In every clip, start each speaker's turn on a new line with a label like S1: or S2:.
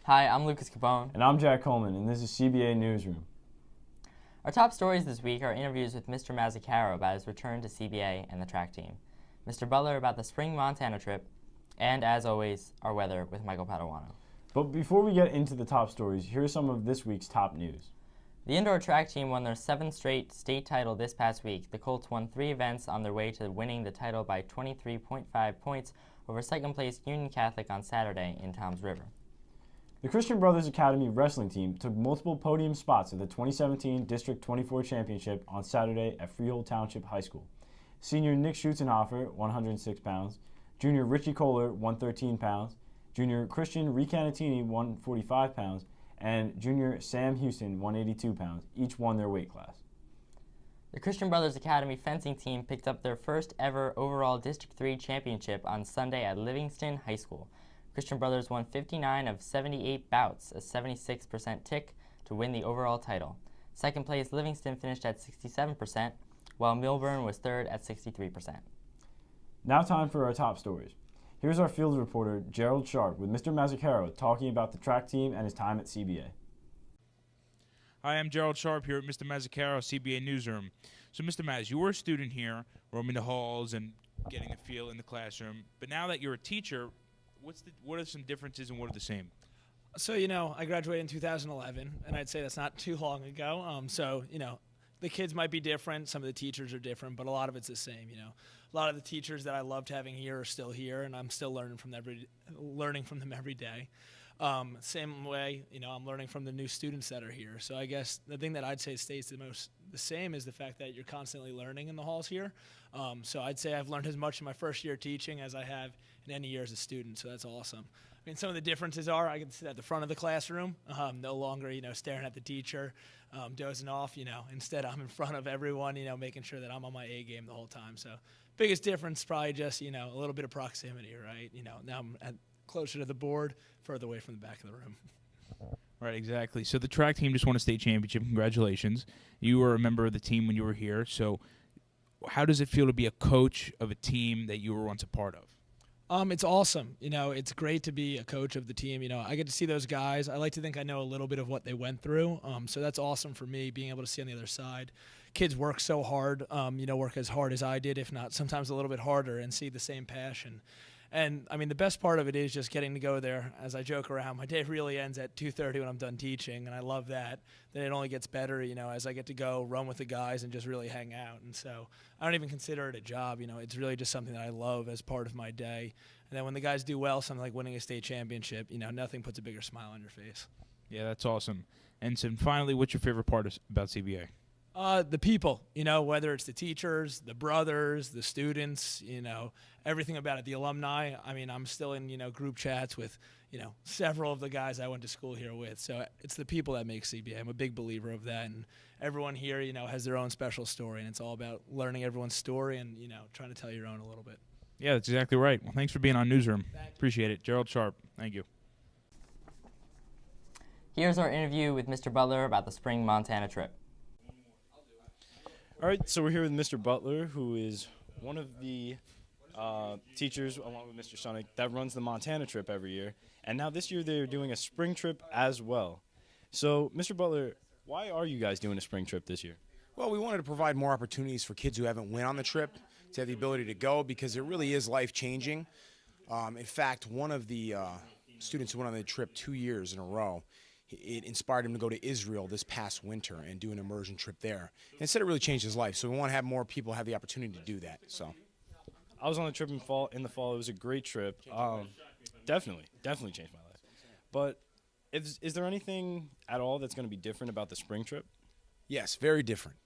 S1: Hi, I'm Lucas Capone.
S2: And I'm Jack Coleman, and this is CBA Newsroom.
S1: Our top stories this week are interviews with Mr. Mazzaccaro about his return to CBA and the track team, Mr. Butler about the spring Montana trip, and, as always, our weather with Michael Paduano.
S2: But before we get into the top stories, here are some of this week's top news.
S1: The indoor track team won their 7th straight state title this past week. The Colts won 3 events on their way to winning the title by 23.5 points over second-place Union Catholic on Saturday in Toms River.
S2: The Christian Brothers Academy wrestling team took multiple podium spots at the 2017 District 24 Championship on Saturday at Freehold Township High School. Senior Nick Schutzenhofer, 106 pounds, Junior Richie Kohler, 113 pounds, Junior Christian Ricanatini, 145 pounds, and Junior Sam Houston, 182 pounds. Each won their weight class.
S1: The Christian Brothers Academy fencing team picked up their first ever overall District 3 championship on Sunday at Livingston High School. Christian Brothers won 59 of 78 bouts, a 76% tick, to win the overall title. Second place Livingston finished at 67%, while Milburn was third at 63%.
S2: Now time for our top stories. Here's our field reporter, Gerald Sharp, with Mr. Mazzaccaro talking about the track team and his time at CBA.
S3: Hi, I'm Gerald Sharp here at Mr. Mazzaccaro, CBA Newsroom. So, Mr. Maz, you were a student here, roaming the halls and getting a feel in the classroom. But now that you're a teacher, what are some differences and what are the same?
S4: So, I graduated in 2011, and I'd say that's not too long ago. The kids might be different. Some of the teachers are different, but a lot of it's the same, A lot of the teachers that I loved having here are still here, and I'm still learning from them every day. Same way, I'm learning from the new students that are here. So I guess the thing that I'd say stays the same is the fact that you're constantly learning in the halls here. So I'd say I've learned as much in my first year teaching as I have in any year as a student, so that's awesome. I mean, some of the differences are I can sit at the front of the classroom, no longer, staring at the teacher, dozing off, Instead, I'm in front of everyone, making sure that I'm on my A game the whole time. So biggest difference probably just, a little bit of proximity, right? Now I'm closer to the board, further away from the back of the room.
S3: Right, exactly. So the track team just won a state championship. Congratulations. You were a member of the team when you were here. So how does it feel to be a coach of a team that you were once a part of?
S4: It's awesome. It's great to be a coach of the team. I get to see those guys. I like to think I know a little bit of what they went through. So that's awesome for me, being able to see on the other side. Kids work so hard, work as hard as I did, if not sometimes a little bit harder, and see the same passion. And, I mean, the best part of it is just getting to go there. As I joke around, my day really ends at 2:30 when I'm done teaching, and I love that. Then it only gets better, as I get to go run with the guys and just really hang out. And so I don't even consider it a job. It's really just something that I love as part of my day. And then when the guys do well, something like winning a state championship, nothing puts a bigger smile on your face.
S3: Yeah, that's awesome. And so finally, what's your favorite part about CBA?
S4: The people, whether it's the teachers, the brothers, the students, everything about it. The alumni, I mean, I'm still in, group chats with, several of the guys I went to school here with. So it's the people that make CBA. I'm a big believer of that. And everyone here, has their own special story. And it's all about learning everyone's story and, trying to tell your own a little bit.
S3: Yeah, that's exactly right. Well, thanks for being on Newsroom. Appreciate it. Gerald Sharp, thank you.
S1: Here's our interview with Mr. Butler about the spring Montana trip.
S2: All right, so we're here with Mr. Butler, who is one of the teachers, along with Mr. Sonic, that runs the Montana trip every year. And now this year they're doing a spring trip as well. So, Mr. Butler, why are you guys doing a spring trip this year?
S5: Well, we wanted to provide more opportunities for kids who haven't went on the trip to have the ability to go, because it really is life-changing. In fact, one of the students who went on the trip 2 years in a row, it inspired him to go to Israel this past winter and do an immersion trip there. And it said it really changed his life, so we want to have more people have the opportunity to do that. So,
S2: I was on the trip in the fall. It was a great trip. Definitely changed my life. But is there anything at all that's going to be different about the spring trip?
S5: yes, very different.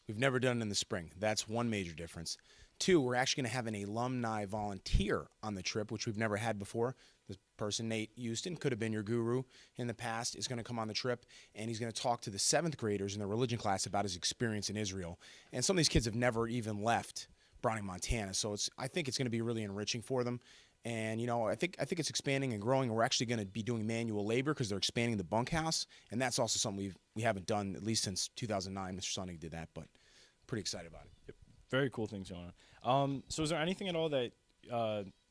S5: We've never done it in the spring. That's one major difference. Two, we're actually going to have an alumni volunteer on the trip, which we've never had before. The person, Nate Houston, could have been your guru in the past, is going to come on the trip, and he's going to talk to the 7th graders in the religion class about his experience in Israel. And some of these kids have never even left Browning, Montana, so I think it's going to be really enriching for them. And, you know, I think it's expanding and growing. We're actually going to be doing manual labor because they're expanding the bunkhouse, and that's also something we haven't done at least since 2009. Mr. Sonnig did that, but pretty excited about it.
S2: Yep. Very cool things going on. So is there anything at all that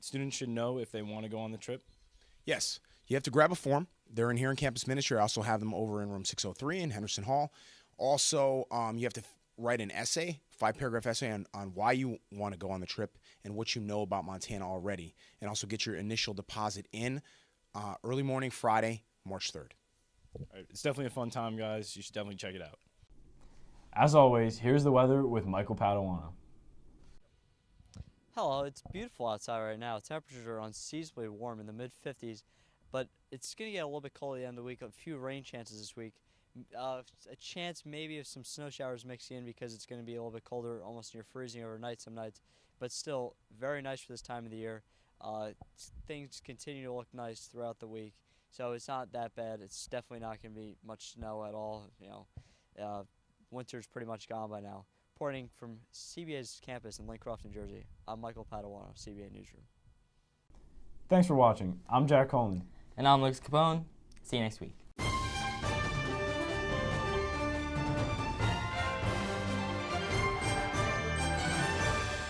S2: students should know if they want to go on the trip?
S5: Yes. You have to grab a form. they're in here in campus ministry. I also have them over in room 603 in Henderson Hall. Also, you have to write an essay, 5-paragraph essay on why you want to go on the trip and what you know about Montana already. And also get your initial deposit in early morning Friday, March 3rd.
S2: All right, it's definitely a fun time, guys. You should definitely check it out. As always, here's the weather with Michael Paduano.
S6: Hello, it's beautiful outside right now. Temperatures are unseasonably warm in the mid-50s, but it's going to get a little bit cold at the end of the week. A few rain chances this week. A chance maybe of some snow showers mixing in because it's going to be a little bit colder, almost near freezing overnight some nights, but still very nice for this time of the year. Things continue to look nice throughout the week, so it's not that bad. It's definitely not going to be much snow at all. Winter's pretty much gone by now. Reporting from CBA's campus in Lincroft, New Jersey, I'm Michael Paduano, CBA Newsroom.
S2: Thanks for watching. I'm Jack Coleman.
S1: And I'm Lucas Capone. See you next week.